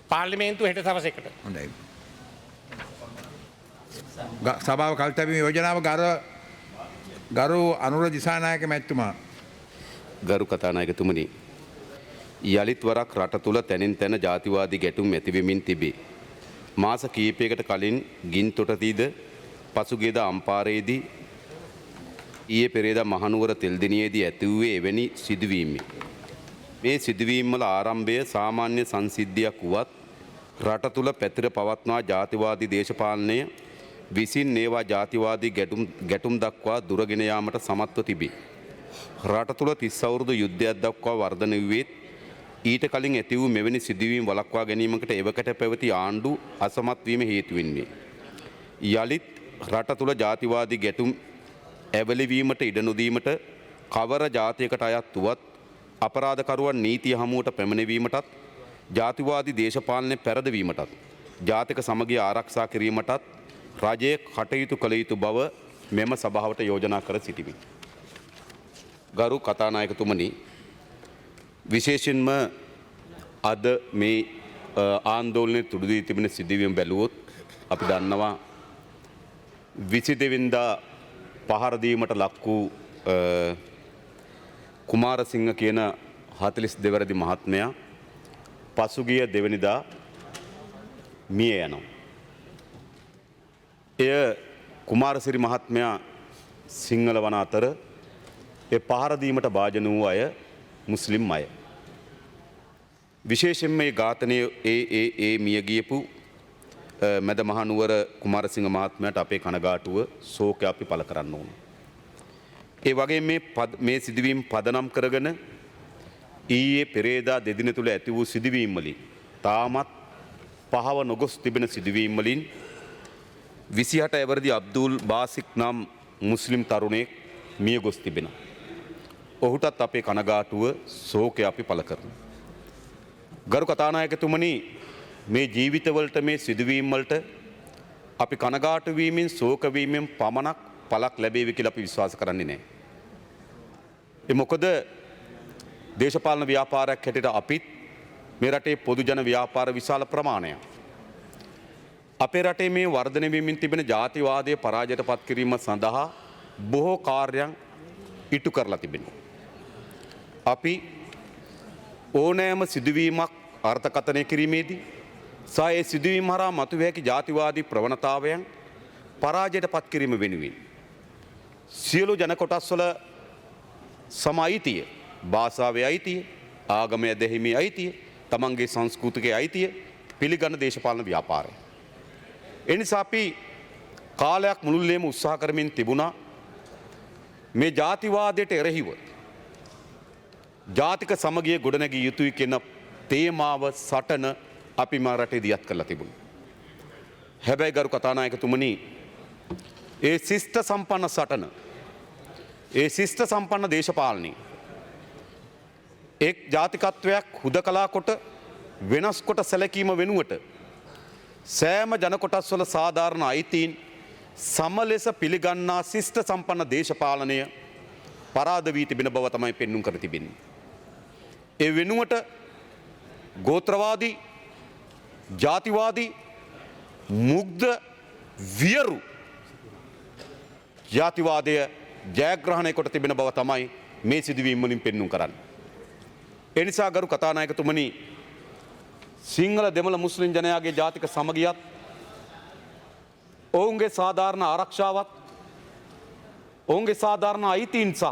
පාර්ලිමේන්තුව හෙට සවස එකට. හොඳයි. සභාව කල්තැබීම යෝජනාව ගරු අනුර දිසානායක මැතිතුමා. ගරු කතානායකතුමනි, යළිත් වරක් රට තුළ තැනින් තැන ජාතිවාදී ගැටුම් ඇතිවෙමින් තිබේ. මාස කීපයකට කලින් ගින්තොටතීද පසුගියද අම්පාරයේදී ඊයේ පෙරේදා මහනුවර තෙල්දිනියේදී ඇති වූයේ එවැනි සිදුවීම්. මේ සිදුවීම් වල ආරම්භය සාමාන්‍ය සංසිද්ධියක් වුවත් රට තුළ පැතිර පවත්නා ජාතිවාදී දේශපාලනය විසින් ඒවා ජාතිවාදී ගැටුම් දක්වා දුරගෙන යාමට සමත්ව තිබේ. රට තුළ 30 අවුරුදු යුද්ධයක් දක්වා වර්ධනය වූයේ ඊට කලින් ඇති වූ මෙවැනි සිදුවීම් වළක්වා ගැනීමකට එවකට පැවති ආණ්ඩු අසමත් වීම හේතු වෙන්නේ. යලිත් රට තුළ ජාතිවාදී ගැටුම් ඇවලවීමට ඉඩ නොදීමට කවර ජාතියකට අයත් වුවත් අපරාධකරුවන් නීතිය හමුවට පැමිණවීමටත් ජාතිවාදී දේශපාලනය පැරදවීමටත් ජාතික සමගිය ආරක්ෂා කිරීමටත් රජයේ කටයුතු කළ යුතු බව මෙම සභාවට යෝජනා කර සිටිමි. ගරු කතානායකතුමනි, විශේෂයෙන්ම අද මේ ආන්දෝලනයේ තුඩු දී තිබෙන සිදුවීම් බැලුවොත් අපි දන්නවා 22 වෙනිදා පහර දීමට ලක් වූ කුමාරසිංහ කියන 42 වැරදි මහත්මයා පසුගිය දෙවනිදා මිය යනවා. එය කුමාරසිරි මහත්මයා සිංහල වන අතර ඒ පහර දීමට භාජන වූ අය මුස්ලිම් අය. විශේෂයෙන්ම මේ ඝාතනය ඒ මිය ගියපු මැද මහනුවර කුමාරසිංහ මහත්මයාට අපේ කනගාටුව ශෝකය අපි පළ කරන්න ඕන. ඒ වගේ මේ සිදුවීම් පදනම් කරගෙන ඊයේ පෙරේදා දෙදින තුළ ඇති වූ සිදුවීම් වලින් තාමත් පහව නොගොස් තිබෙන සිදුවීම් වලින් 28 ඇවරදි අබ්දුල් බාසික් නම් මුස්ලිම් තරුණයෙක් මිය ගොස් තිබෙනවා. ඔහුටත් අපේ කනගාටුව ශෝකය අපි පළ කරනවා. ගරු කතානායකතුමනි, මේ ජීවිතවලට මේ සිදුවීම් වලට අපි කනගාටු වීමෙන් ශෝක වීමෙන් පමණක් පළක් ලැබේවි කියලා අපි විශ්වාස කරන්නේ නැහැ. ඒ මොකද දේශපාලන ව්‍යාපාරයක් හැටියට අපිත් මේ රටේ පොදු ජන ව්‍යාපාර විශාල ප්‍රමාණයක්. අපේ රටේ මේ වර්ධනය වෙමින් තිබෙන ජාතිවාදයේ පරාජයට පත් කිරීම සඳහා බොහෝ කාර්යයන් ඉටු කරලා තිබෙනවා. අපි ඕනෑම සිදුවීමක් අර්ථකථනය කිරීමේදී සහ ඒ සිදුවීම් හරහා මතුවිය හැකි ජාතිවාදී ප්‍රවණතාවයන් පරාජයට පත් කිරීම වෙනුවෙන් සියලු ජන කොටස්වල සම අයිතිය, භාෂාවේ අයිතිය, ආගමය දෙහිමේ අයිතිය, තමන්ගේ සංස්කෘතිකයේ අයිතිය පිළිගන්න දේශපාලන ව්‍යාපාරය. ඒ නිසා අපි කාලයක් මුළුල්ලේම උත්සාහ කරමින් තිබුණා මේ ජාතිවාදයට එරෙහිව ජාතික සමගිය ගොඩනැගිය යුතුයි කියන තේමාව සටන අපි මා රටේ දියත් කරලා තිබුණා. හැබැයි ගරු කතානායකතුමනි, ඒ ශිෂ්ට සම්පන්න සටන, ඒ ශිෂ්ට සම්පන්න දේශපාලනය එක් ජාතිකත්වයක් හුදකලා කොට වෙනස් කොට සැලකීම වෙනුවට සෑම ජන කොටස්වල සාධාරණ අයිතීන් සම ලෙස පිළිගන්නා ශිෂ්ට සම්පන්න දේශපාලනය පරාද වී තිබෙන බව තමයි පෙන්눔 කර තිබෙන්නේ. ඒ වෙනුවට ගෝත්‍රවාදී, ජාතිවාදී, මුග්ධ වියරු ජාතිවාදය ජයග්‍රහණය කොට තිබෙන බව තමයි මේ සිදුවීම් වලින් පෙන්눔 කරන්නේ. ඒ නිසා ගරු කතානායකතුමනි, සිංහල දෙමළ මුස්ලිම් ජනයාගේ ජාතික සමගියත් ඔවුන්ගේ සාධාරණ ආරක්ෂාවත් ඔවුන්ගේ සාධාරණ අයිතීන් සහ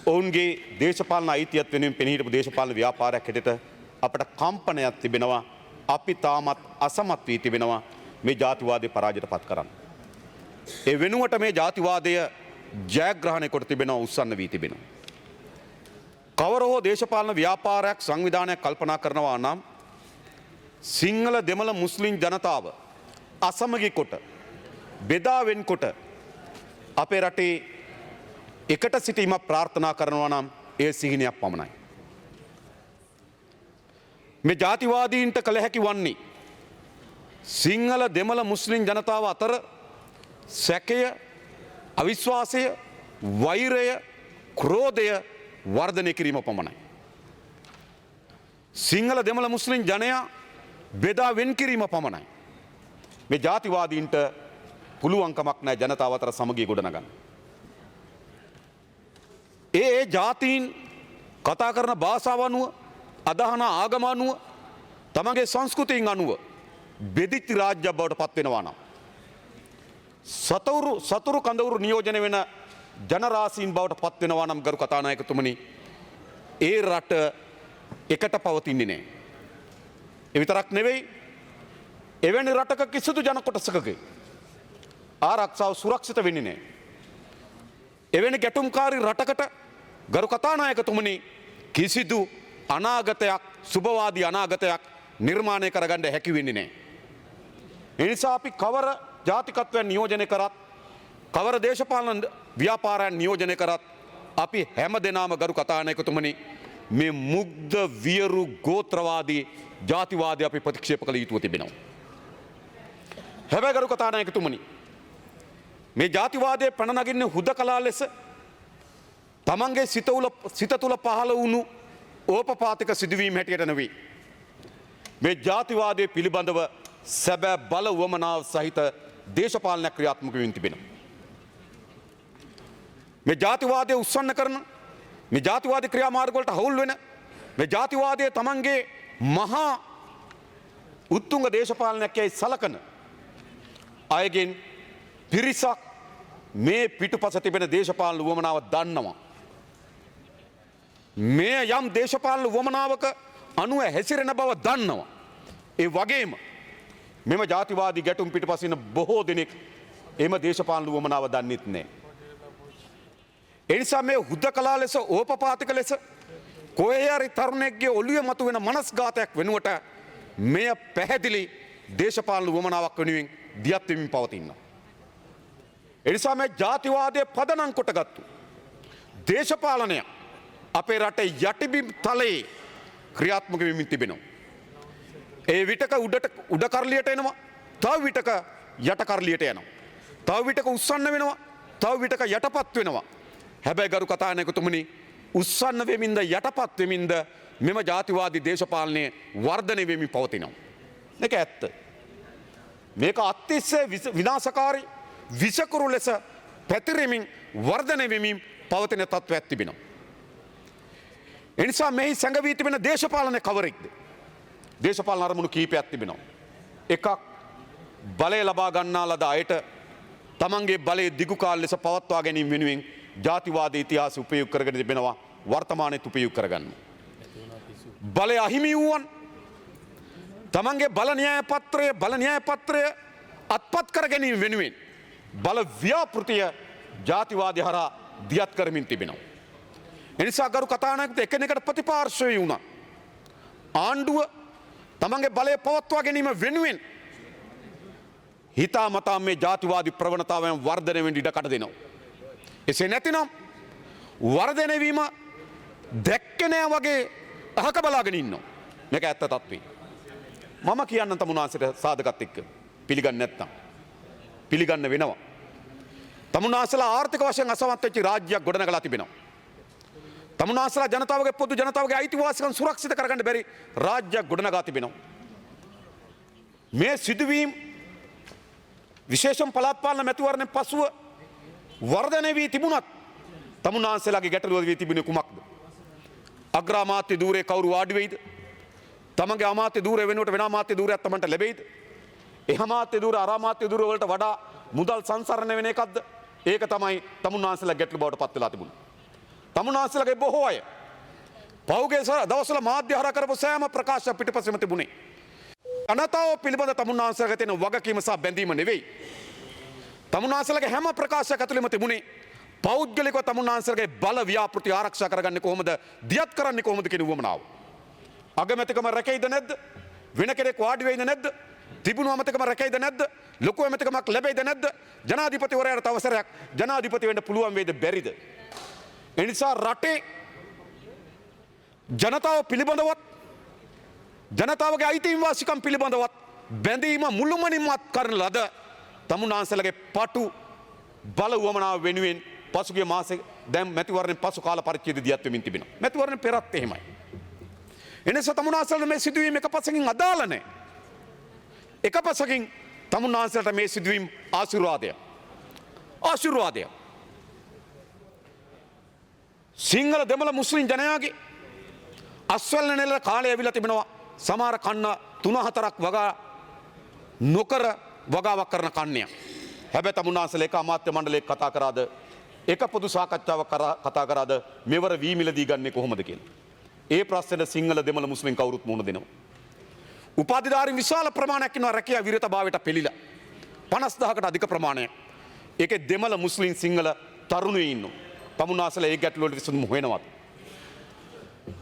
ඔවුන්ගේ දේශපාලන අයිතියත් වෙනුවෙන් පෙනී හිටපු දේශපාලන ව්‍යාපාරයක් හැටියට අපට කම්පනයක් තිබෙනවා. අපි තාමත් අසමත් වී තිබෙනවා මේ ජාතිවාදයේ පරාජයට පත් කරන්න. ඒ වෙනුවට මේ ජාතිවාදය ජයග්‍රහණය කොට තිබෙනවා, උස්සන්න වී තිබෙනවා. කවර හෝ දේශපාලන ව්‍යාපාරයක් සංවිධානයක් කල්පනා කරනවා නම් සිංහල දෙමළ මුස්ලිම් ජනතාව අසමගි කොට බෙදා වෙන්කොට අපේ රටේ එකට සිටීමක් ප්‍රාර්ථනා කරනවා නම් ඒ සිහිනයක් පමණයි. මේ ජාතිවාදීන්ට කළ හැකි වන්නේ සිංහල දෙමළ මුස්ලිම් ජනතාව අතර සැකය, අවිශ්වාසය, වෛරය, ක්‍රෝධය වර්ධනය කිරීම පමණයි. සිංහල දෙමළ මුස්ලිම් ජනයා බෙදා වෙන් කිරීම පමණයි. මේ ජාතිවාදීන්ට පුළුවන්කමක් නැහැ ජනතාව අතර සමගිය ගොඩනගන්න. ඒ ජාතීන් කතා කරන භාෂාව අනුව අදහන ආගම අනුව තමගේ සංස්කෘතියෙන් අනුව බෙදිච්ච රාජ්‍යයක් බවට පත් වෙනවා නම් සතුරු කඳවුරු නියෝජනය වෙන ජනරාශීන් බවට පත් වෙනවා නම් ගරු කතානායකතුමනි ඒ රට එකට පවතින්නේ නැහැ. ඒ විතරක් නෙවෙයි එවැනි රටක කිසිදු ජන කොටසකගේ ආරක්ෂාව සුරක්ෂිත වෙන්නේ නැහැ. එවැනි ගැටුම්කාරී රටකට ගරු කතානායකතුමනි කිසිදු අනාගතයක් සුබවාදී අනාගතයක් නිර්මාණය කරගන්න හැකි වෙන්නේ නැහැ. ඒ නිසා අපි කවර ජාතිකත්වයන් නියෝජනය කරත් කවර දේශපාලන ව්‍යාපාරයන් නියෝජනය කරත් අපි හැම දෙනාම ගරු කතානායකතුමනි මේ මුග්ධ වියරු ගෝත්‍රවාදී ජාතිවාදී අපි ප්‍රතික්ෂේප කළ යුතුව තිබෙනවා. හැබැයි ගරු කතානායකතුමනි මේ ජාතිවාදයේ පැන නගින්නේ හුදකලා ලෙස තමන්ගේ සිත තුළ පහළ වුණු ඕපපාතික සිදුවීම් හැටියට නෙවෙයි. මේ ජාතිවාදයේ පිළිබඳව සැබෑ බල වමනාව සහිත දේශපාලනයක් ක්‍රියාත්මක වෙමින් තිබෙනවා. මේ ජාතිවාදය උස්සන්න කරන මේ ජාතිවාදී ක්‍රියාමාර්ග වලට හවුල් වෙන මේ ජාතිවාදයේ තමන්ගේ මහා උත්තුංග දේශපාලනයක් යයි සලකන අයගෙන් පිරිසක් මේ පිටුපස තිබෙන දේශපාලන වමනාව දන්නවා. මේ යම් දේශපාලන වමනාවක අනුව හැසිරෙන බව දන්නවා. ඒ වගේම මෙම ජාතිවාදී ගැටුම් පිටුපසින බොහෝ දෙනෙක් එම දේශපාලන වමනාව දන්නෙත් නැහැ. එනිසා මේ හුදකලා ලෙස ඕපපාතික ලෙස කොහේ හරි තරුණයෙක්ගේ ඔළුවේ මතුවෙන මනස්ගාතයක් වෙනුවට මෙය පැහැදිලි දේශපාලන වමනාවක් වෙනුවෙන් දියත් වෙමින් පවතිනවා. එනිසා මේ ජාතිවාදයේ පදනම් කොටගත්තු දේශපාලනය අපේ රටේ යටිබිම් තලයේ ක්‍රියාත්මක වෙමින් තිබෙනවා. ඒ විටක උඩ කරලියට එනවා, තව විටක යට කරලියට යනවා. තව විටක උස්සන්න වෙනවා, තව විටක යටපත් වෙනවා. හැබැයි ගරු කතානායකතුමනි උස්සන්න වෙමින්ද යටපත් වෙමින්ද මෙම ජාතිවාදී දේශපාලනය වර්ධනය වෙමින් පවතිනවා. මේක ඇත්ත. මේක අතිශය විනාශකාරී විෂකුරු ලෙස පැතිරෙමින් වර්ධනය වෙමින් පවතින තත්ත්වයක් තිබෙනවා. එනිසා මෙහි සැඟවී තිබෙන දේශපාලනය කවරෙක්ද? දේශපාලන අරමුණු කීපයක් තිබෙනවා. එකක් බලය ලබා ගන්නා ලද අයට තමන්ගේ බලය දිගු කාල ලෙස පවත්වා ගැනීම වෙනුවෙන් ජාතිවාද ඉතිහාසය උපයෝග කරගෙන තිබෙනවා. වර්තමානයේත් උපයෝග කරගන්න. බලය අහිමි වූවන් තමන්ගේ බල න්‍යාය පත්‍රය අත්පත් කර ගැනීම වෙනුවෙන් බල ව්‍යාපෘතිය ජාතිවාදය හරහා දියත් කරමින් තිබෙනවා. එනිසා ගරු කතානායකතුමනි එකිනෙකට ප්‍රතිපාර්ශ්වය වුණා. ආණ්ඩුව තමන්ගේ බලය පවත්වා ගැනීම වෙනුවෙන් හිතාමතා මේ ජාතිවාදී ප්‍රවණතාවයන් වර්ධනය වෙන්න ඉඩකඩ දෙනවා. එසේ නැතිනම් වර්ධනය වීම දැක්කේ නෑ වගේ අහක බලාගෙන ඉන්නවා. මේක ඇත්ත තත්ත්වය. මම කියන්න තමුන්නාන්සේට සාධකත් එක්ක පිළිගන්නේ නැත්නම් පිළිගන්න වෙනවා. තමුන්නාන්සේලා ආර්ථික වශයෙන් අසමත් වෙච්ච රාජ්‍යයක් ගොඩනගලා තිබෙනවා. තමුන්නාන්සේලා ජනතාවගේ පොදු ජනතාවගේ අයිතිවාසිකම් සුරක්ෂිත කරගන්න බැරි රාජ්‍යයක් ගොඩනගා තිබෙනවා. මේ සිදුවීම් විශේෂම පළාත් පාලන මැතිවරණයෙන් පසුව වර්ධනය වී තිබුණත් තමුන්නාන්සේලාගේ ගැටලුව වී තිබුණේ කුමක්ද? අග්‍රාමාත්‍ය ධූරයේ කවුරු වාඩි වෙයිද? තමන්ගේ අමාත්‍ය ධූරය වෙනුවට වෙන අමාත්‍ය ධූරයක් තමන්ට ලැබෙයිද? ඒ අමාත්‍ය ධූර අරාමාත්‍ය ධූර වලට වඩා මුදල් සංසරණය වෙන එකක්ද? ඒක තමයි තමුන්නාන්සේලා ගැටලු බවට පත් වෙලා තිබුණේ. තමුන්නාන්සේලාගේ බොහෝ අය පෞගේ දවස්වල මාධ්‍ය හරහා කරපු සෑම ප්‍රකාශයක් පිටපස්සෙම තිබුණේ. අනතාව පිළිබඳ තමුන්නාන්සේලාගේ තියෙන වගකීම සහ බැඳීම නෙවෙයි. තමුන්නාන්සේලාගේ හැම ප්‍රකාශයක් ඇතුළෙම තිබුණේ පෞද්ගලිකව තමුන්නාන්සේලාගේ බල ව්‍යාපෘති ආරක්ෂා කරගන්නේ කොහොමද? දියත් කරන්නේ කොහොමද කියන උවමනාව. අගමැතිකම රැකෙයිද නැද්ද? වෙන කෙනෙක් වාඩි වෙයිද නැද්ද? තිබුණු අමතකම රැකෙයිද නැද්ද? ලොකු අමතකමක් ලැබෙයිද නැද්ද? ජනාධිපතිවරයාට තවසරයක් ජනාධිපති වෙන්න පුළුවන් වේද බැරිද? එනිසා රටේ ජනතාව පිළිබඳවත් ජනතාවගේ අයිතීන් වාසිකම් පිළිබඳවත් බැඳීම මුළුමනින්මත් කරන ලද තමුන්නාන්සේලාගේ පටු බල වමනාව වෙනුවෙන් පසුගිය මාසේ දැන් මැතිවරණයෙන් පසු කාල පරිච්ඡේදය දියත් වෙමින් තිබෙනවා. මැතිවරණය පෙරත් එහෙමයි. එනිසා තමුන්නාන්සේලාට මේ සිදුවීම එක පසකින් අදාළ නැහැ. එක පසකින් තමුන්නාන්සේලාට මේ සිදුවීම ආශිර්වාදයක්. ආශිර්වාදයක්. සිංහල දෙමළ මුස්ලිම් ජනයාගේ අස්වැල්ල නෙල්ල කාලය ඇවිල්ලා තිබෙනවා. සමහර කන්න 3-4ක් වගා නොකර වගාවක් කරන කන්නය. හැබැයි තමුන්නාන්සේලා එක අමාත්‍ය මණ්ඩලයක කතා කරාද එක පොදු සාකච්ඡාවක් කතා කරාද මෙවර වී මිලදී ගන්නේ කොහොමද කියලා. ඒ ප්‍රශ්නෙට සිංහල දෙමළ මුස්ලිම් කවුරුත් මුහුණ දෙනවා. උපාධිධාරීන් විශාල ප්‍රමාණයක් ඉන්නවා රැකියා විරතභාවයට පෙළීලා. 50000කට අධික ප්‍රමාණයක්. ඒකේ දෙමළ මුස්ලිම් සිංහල තරුණයෝ ඉන්නවා. තමුන්නාන්සේලා ඒ ගැටලු වලට විසඳුම හොයනවා.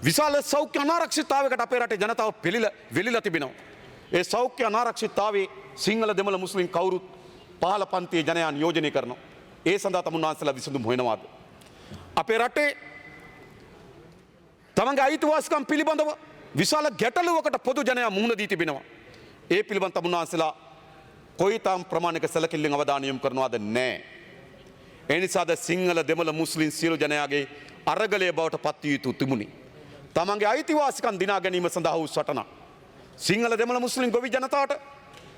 විශාල සෞඛ්‍ය අනාරක්ෂිතතාවයකට අපේ රටේ ජනතාව වෙලිලා තිබෙනවා. ඒ සෞඛ්‍ය අනාරක්ෂිතතාවයේ සිංහල දෙමළ මුස්ලිම් කවුරුත් පහළ පන්තියේ ජනයා නියෝජනය කරනවා. ඒ සඳහා තමුන්නාන්සේලා විසඳුම් හොයනවාද? අපේ රටේ තමන්ගේ අයිතිවාසිකම් පිළිබඳව විශාල ගැටලුවකට පොදු ජනයා මුහුණ දී තිබෙනවා. ඒ පිළිබඳ තමුන්නාන්සේලා කොයිතරම් ප්‍රමාණික සැලකිල්ලෙන් අවධානය යොමු කරනවද? නැහැ. ඒ නිසාද සිංහල දෙමළ මුස්ලිම් සියලු ජනයාගේ අරගලයේ බවට පත් විය යුතු තිබුණි. තමන්ගේ අයිතිවාසිකම් දිනා ගැනීම සඳහා වූ සටනක්. සිංහල දෙමළ මුස්ලිම් ගොවි ජනතාවට,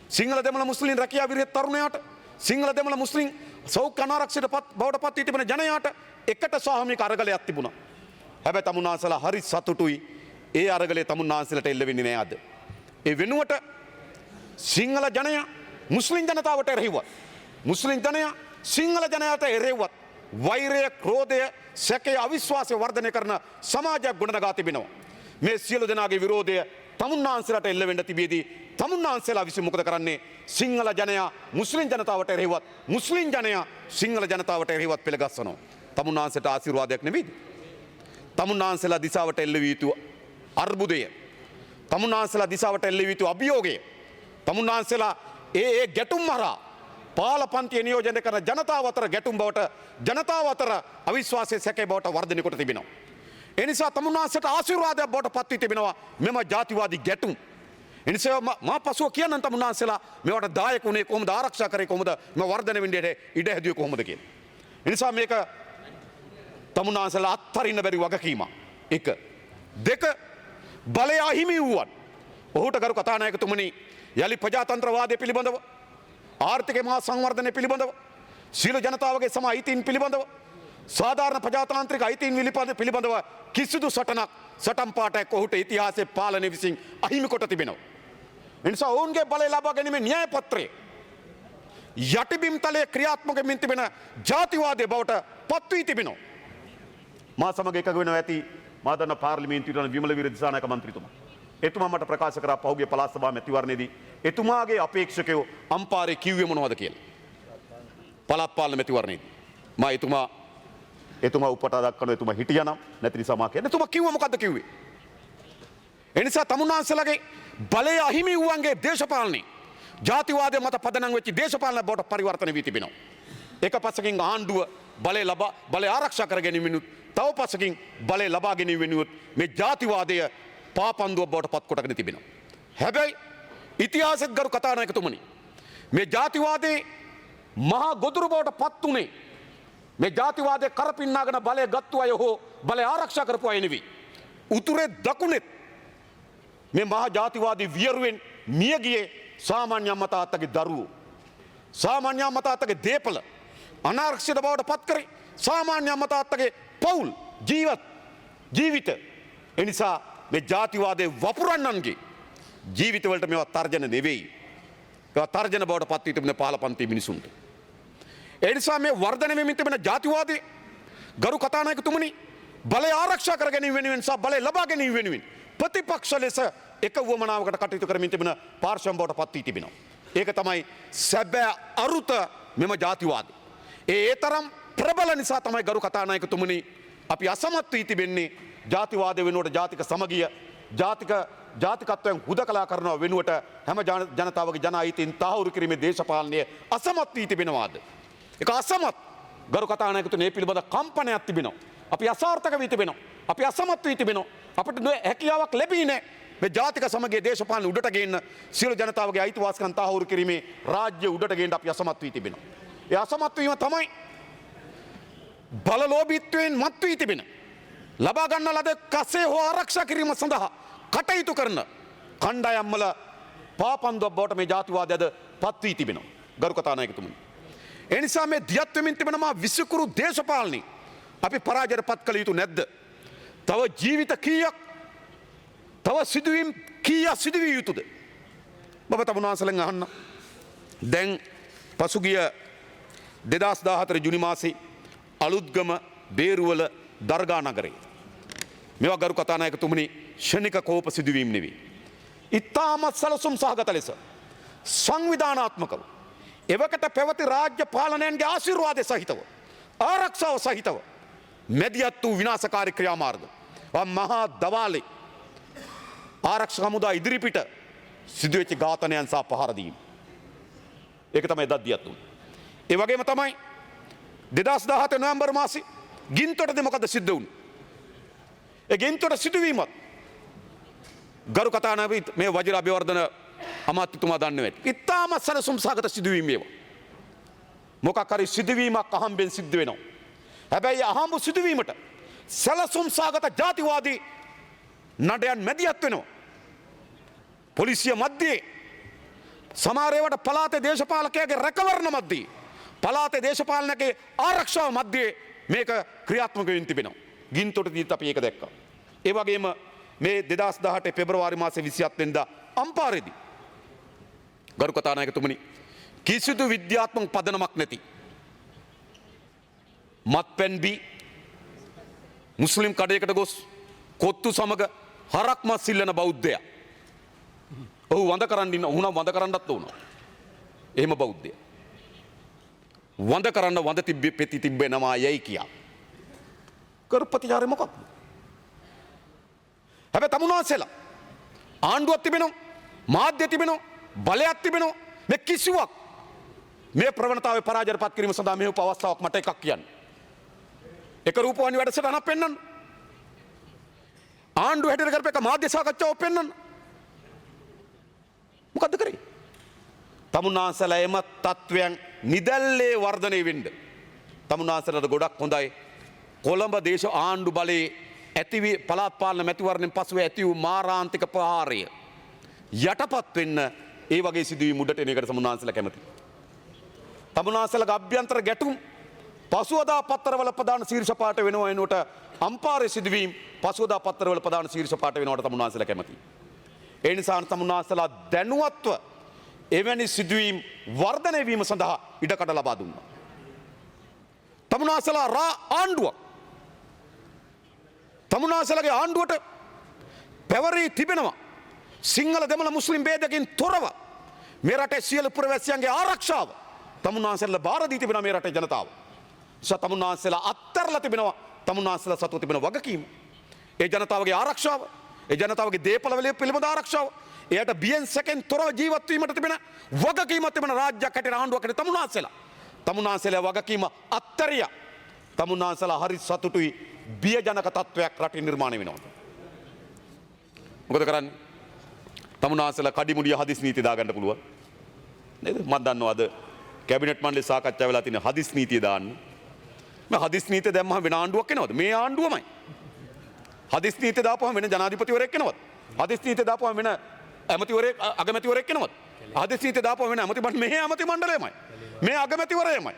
සිංහල දෙමළ මුස්ලිම් රැකියා විරහිත තරුණයාට, සිංහල දෙමළ මුස්ලිම් සෞඛ්‍ය අනාරක්ෂිත බවට පත් වී තිබෙන ජනයාට එකට සාමූහික අරගලයක් තිබුණා. හැබැයි තමුන්නාන්සේලා හරි සතුටුයි ඒ අරගලේ තමුන්නාන්සේලාට එල්ල වෙන්නේ නෑ අද. ඒ වෙනුවට සිංහල ජනයා මුස්ලිම් ජනතාවට එරෙහිවත්, මුස්ලිම් ජනයා සිංහල ජනයාට එරෙහිවත් වෛරය, ක්‍රෝධය, සැකය, අවිශ්වාසය වර්ධනය කරන සමාජයක් ගොඩනගා තිබෙනවා. මේ සියලු දෙනාගේ විරෝධය තමුන්නාන්සේලාට එල්ල වෙන්න තිබියදී තමුන්නාන්සේලා විසින් මොකද කරන්නේ? සිංහල ජනයා මුස්ලිම් ජනතාවට එරෙහිවත්, මුස්ලිම් ජනයා සිංහල ජනතාවට එරෙහිවත් පෙළගස්සනවා. තමුන්නාන්සේට ආශිර්වාදයක් නෙවෙයිද? තමුන්නාන්සේලා දිසාවට එල්ල විය යුතු අර්බුදය, තමුන්නාන්සේලා දිසාවට එල්ල විය යුතු අභියෝගය, තමුන්නාන්සේලා ඒ ගැටුම් හරහා පාල පන්තිය නියෝජනය කරන ජනතාව අතර ගැටුම් බවට, ජනතාව අතර අවිශ්වාසයේ සැකේ බවට වර්ධනය කොට තිබෙනවා. ඒ නිසා තමුන්නාන්සේට ආශිර්වාදයක් බවට පත් වී තිබෙනවා මෙම ජාතිවාදී ගැටුම්. ඒ නිසා මා පසුව කියන්න තමුන්නාන්සේලා මේවට දායක වුණේ කොහොමද, ආරක්ෂා කරේ කොහොමද, මේ වර්ධනය වෙන්නේ ඉඩ හැදුවේ කොහොමද කියලා. ඒ නිසා මේක තමුන්නාන්සේලා අත්හරින්න බැරි වගකීමක්. 1. 2. බලය අහිමි වූවන් ඔහුට ගරු කතානායකතුමනි යලි ප්‍රජාතන්ත්‍රවාදය පිළිබඳව, ආර්ථික මහා සංවර්ධනය පිළිබඳව, සියලු ජනතාවගේ සම අයිතීන් පිළිබඳව, සාධාරණ ප්‍රජාතාන්ත්‍රික අයිතීන් පිළිබඳව කිසිදු සටන් පාටයක් ඔහුට ඉතිහාසයේ පාලනය විසින් අහිමි කොට තිබෙනවා. එනිසා ඔවුන්ගේ බලය ලබා ගැනීමේ න්‍යාය පත්‍රය යටිබිම් තලයේ ක්‍රියාත්මක වෙමින් තිබෙන ජාතිවාදයේ බවට පත් වී තිබෙනවා. මා සමග එකග වෙනවා ඇති මා දන්න පාර්ලිමේන්තුවේ යන විමල වීර දිසානායක මන්ත්‍රීතුමා. එතුමා මට ප්‍රකාශ කරා පහුගිය පළාත් සභා මැතිවරණයේදී එතුමාගේ අපේක්ෂකයෝ අම්පාරේ කිව්වේ මොනවද කියලා. පළාත් පාලන මැතිවරණයේදී මා එතුමා උපට දක්වන එතුමා හිටියා නම් නැති නිසා මා කියන්නේ එතුමා කිව්ව මොකද්ද කිව්වේ? එනිසා තමුන්නාන්සේලාගේ බලය අහිමි වූවන්ගේ දේශපාලනේ ජාතිවාදය මත පදනම් වෙච්ච දේශපාලන බවට පරිවර්තන වී තිබෙනවා. එක පස්සකින් ආණ්ඩුව බලය ආරක්ෂා කර ගැනීමෙනුත්, තව පස්සකින් බලය ලබා ගැනීම වෙනුවත් මේ ජාතිවාදය පාපන්දුව බවට පත් කොටගෙන තිබෙනවා. හැබැයි ඉතිහාසෙත් ගරු කතානායකතුමනි මේ ජාතිවාදයේ මහා ගොදුරු බවට පත් උනේ මේ ජාතිවාදයේ කරපින්නාගෙන බලය ගත්තු අය හෝ බලය ආරක්ෂා කරපු අය නෙවෙයි. උතුරේ දකුණෙත් මේ මහා ජාතිවාදී වියරුවෙන් මිය ගියේ සාමාන්‍ය අම්මා තාත්තගේ දරුවෝ. සාමාන්‍ය අම්මා තාත්තගේ දේපල අනාරක්ෂිත බවට පත් කරේ සාමාන්‍ය අම්මා තාත්තගේ පවුල් ජීවිත. එනිසා මේ ජාතිවාදයේ වපුරන්නන්ගේ ජීවිතවලට මේවා තර්ජන නෙවෙයි. ඒවා තර්ජන බවට පත් වී තිබෙන පහළ පන්තියේ මිනිසුන්ට. ඒ නිසා මේ වර්ධනය වෙමින් තිබෙන ජාතිවාදයේ ගරු කතානායකතුමනි බලය ආරක්ෂා කර ගැනීම වෙනුවෙන් සහ බලය ලබා ගැනීම වෙනුවෙන් ප්‍රතිපක්ෂ ලෙස එක වුවමනාවකට කටයුතු කරමින් තිබෙන පාර්ශ්වයන් බවට පත් වී තිබෙනවා. ඒක තමයි සැබෑ අරුත මෙම ජාතිවාදය. ඒ තරම් ප්‍රබල නිසා තමයි ගරු කතානායකතුමනි අපි අසමත් වී තිබෙන්නේ ජාතිවාදය වෙනුවට ජාතික සමගිය, ජාතිකත්වයන් හුදකලා කරනවා වෙනුවට හැම ජනතාවගේ ජන අයිතීන් තහවුරු කිරීමේ දේශපාලනය අසමත් වී තිබෙනවාද? ඒක අසමත් ගරු කතානායකතුමනි මේ පිළිබඳ කම්පනයක් තිබෙනවා. අපි අසාර්ථක වී තිබෙනවා. අපි අසමත් වී තිබෙනවා. අපිට හැකියාවක් ලැබී නැහැ මේ ජාතික සමගිය දේශපාලන උඩට ගේන්න, සියලු ජනතාවගේ අයිතිවාසිකම් තහවුරු කිරීමේ රාජ්‍ය උඩට ගේන්න අපි අසමත් වී තිබෙනවා. ඒ අසමත් වීම තමයි බලලෝභීත්වයෙන් මත් වී තිබෙන ලබා ගන්න ලද කසේ හෝ ආරක්ෂා කිරීම සඳහා කටයුතු කරන කණ්ඩායම්වල පාපන්දුවක් බවට මේ ජාතිවාදයද පත් වී තිබෙනවා. ගරු කතානායකතුමනි. ඒ නිසා මේ දියත් වෙමින් තිබෙන මා විසිකුරු දේශපාලනය අපි පරාජයට පත් කළ යුතු නැද්ද? තව ජීවිත කීයක් තව සිදුවීම් කීයක් සිදු විය යුතුද? බබ තමුන්වහන්සේලෙන් අහන්න. දැන් පසුගිය 2014 ජුනි මාසේ අලුත්ගම බේරුවල දර්ගා නගරේ මේවා ගරු කතානායකතුමනි ෂණික කෝප සිදුවීම් නෙවෙයි. ඉතාමත් සැලසුම් සහගත ලෙස සංවිධානාත්මකව එවකට පැවති රාජ්‍ය පාලනයන්ගේ ආශිර්වාදය සහිතව ආරක්ෂාව සහිතව මැදිහත් වූ විනාශකාරී ක්‍රියාමාර්ග මහා දවාලේ ආරක්ෂක හමුදා ඉදිරිපිට සිදුවෙච්ච ඝාතනයන් සහ පහර දීම. ඒක තමයි එදත් දියත් වුනේ. ඒ වගේම තමයි 2017 නොවැම්බර් මාසේ ගින්තොටදී මොකද සිද්ධ වුනේ? ඒ ගින්තොට සිදුවීමත් ගරු කතානායක මේ වජිර අභිවර්ධන අමාත්‍යතුමා දන්නේ නැහැ. ඉතාමත් සැලසුම් සහගත සිදුවීම් මේවා. මොකක් හරි සිදුවීමක් අහම්බෙන් සිද්ධ වෙනවා. හැබැයි අහම්බු සිදුවීමට සැලසුම් සහගත ජාතිවාදී නඩයන් මැදිහත් වෙනවා. පොලිසිය මැද්දේ සමහර ඒවාට පළාතේ දේශපාලකයාගේ රැකවරණ මැද්දේ පළාතේ දේශපාලනකගේ ආරක්ෂාව මැද්දේ මේක ක්‍රියාත්මක වෙමින් තිබෙනවා. ගින්තොටදීත් අපි ඒක දැක්කා. ඒ වගේම මේ 2018 පෙබරවාරි මාසේ 27 වෙනිදා අම්පාරේදී ගරු කතානායකතුමනි කිසිදු විද්‍යාත්මක පදනමක් නැති මත්පැන් බී මුස්ලිම් කඩයකට ගොස් කොත්තු සමග හරක් මස් සිල්ලන බෞද්ධයා. ඔහු වඳ කරන්න ඉන්න උහුනම් වඳ කරන්නත් වුණා. එහෙම බෞද්ධය. වඳ කරන්න වඳ තිබ්බේ පෙති තිබෙනවා යයි කියා. කරපතිචාරය මොකක්ද? හැබැයි තමුන්වහන්සේලා ආණ්ඩුවක් තිබෙනවා, මාධ්‍ය තිබෙනවා, බලයක් තිබෙනවා. මේ කිසිවක් මේ ප්‍රවණතාවයේ පරාජයට පත් කිරීම සඳහා මෙහෙම අවස්ථාවක් මට එකක් කියන්න. එක රූපවාහිනී වැඩසටහනක් පෙන්වන්න. ආණ්ඩුව හැටියට කරපු එක මාධ්‍ය සාකච්ඡාවක් පෙන්වන්න. මොකද්ද කරේ? තමුන්වහන්සේලා එම තත්වයන් නිදැල්ලේ වර්ධනය වෙන්න. තමුන්වහන්සේලාට ගොඩක් හොඳයි. කොළඹ දේශ ආණ්ඩු බලයේ ඇති පළාත් පාලන මැතිවරණයෙන් පසුව ඇති වූ මාරාන්තික ප්‍රහාරය යටපත් වෙන්න ඒ වගේ සිදුවීම් උඩට එන එකට තමුන්වහන්සේලා කැමති. තමුන්වහන්සේලාගේ අභ්‍යන්තර ගැටුම් පසුවදා පත්තරවල ප්‍රධාන ශීර්ෂ පාඨ වෙනවා එනකොට අම්පාරේ සිදුවීම් පසුවදා පත්තරවල ප්‍රධාන ශීර්ෂ පාඨ වෙනවට තමුන්වහන්සේලා කැමති. ඒ නිසා තමුන්වහන්සේලා දැනුවත්ව එවැනි සිදුවීම් වර්ධනය වීම සඳහා ඉඩකඩ ලබා දුන්නා. තමුන්වහන්සේලා ආණ්ඩුවක් තමුන්වහන්සේලාගේ ආණ්ඩුවට පැවරී තිබෙනවා සිංහල දෙමළ මුස්ලිම් ભેදකින් තොරව මේ රටේ සියලු පුරවැසියන්ගේ ආරක්ෂාව තමුන්වහන්සේලා බාර දී තිබෙනවා මේ රටේ ජනතාව. තමුන්වහන්සේලා අත්තරලා තිබෙනවා තමුන්වහන්සේලා සතුව තිබෙන වගකීම. ඒ ජනතාවගේ ආරක්ෂාව, ඒ ජනතාවගේ දේපළ පිළිබඳ ආරක්ෂාව, එයට බියෙන් සැකෙන් තොරව ජීවත් වීමට තිබෙන වගකීමක් තිබෙන රාජ්‍යයක් හැටියට ආණ්ඩුවක් හැටියට තමුන්වහන්සේලා වගකීම අත්තරියා. තමුන්වහන්සේලා හරි සතුටුයි බියජනක තත්වයක් රටේ නිර්මාණය වෙනවා. මොකද කරන්නේ? තමුන්වහන්සේලා කඩිමුඩිය හදිස් නීති දාගන්න පුළුවන්. නේද? මම දන්නවා අද කැබිනට් මණ්ඩලේ සාකච්ඡා වෙලා තියෙන හදිස් නීතිය දාන්න. මේ හදිස් නීතිය දැම්මම වෙන ආණ්ඩුවක් එනවද? මේ ආණ්ඩුවමයි. හදිස් නීතිය දාපුවම වෙන ජනාධිපතිවරයෙක් එනවද? හදිස් නීතිය දාපුවම වෙන ඇමතිවරයෙක් අගමැතිවරයෙක් එනවද? හදිස් නීතිය දාපුවම වෙන මේ ඇමති මණ්ඩලයමයි. මේ අගමැතිවරයමයි.